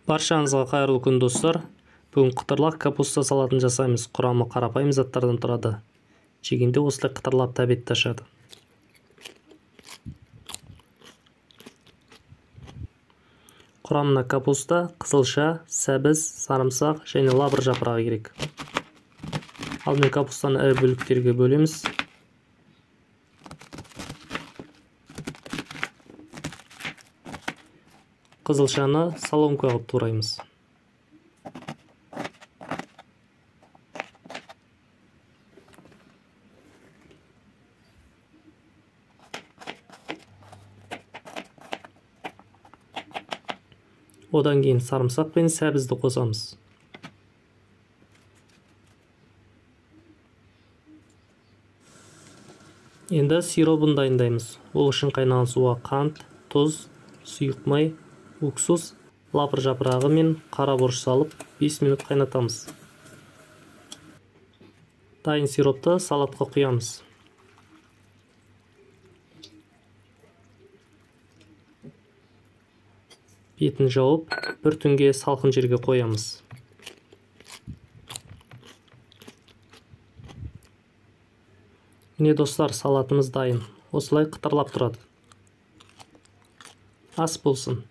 Баршаңызға қайырлы күн достар. Бүгін қытырлақ капуста салатын жасаймыз. Құрамы қарапайым заттардан тұрады. Жегенде осылай қытырлап тәбетті ашады. Құрамына капуста, қызылша, сәбіз, сарымсақ және лавр жапырағы керек. Алдымен капустаны ірі бөліктерге бөлеміз. Қызылшаны соломка қылып тураймыз. Одан кейін сарымсақ пен сәбізді қосамыз. Енді сиробын дайындаймыз. Ол үшін қайнаған суға қант, тұз, сұйық май, уксус, лавр жапырағы мен қара бұрыш салып 5 минут қайнатамыз. Дайын сиропты салатқа құямыз. Бетін жауып, бір түнге салқын жерге қоямыз. Міне достар, салатымыз дайын. Осылай қытырлап тұрады. Ас болсын.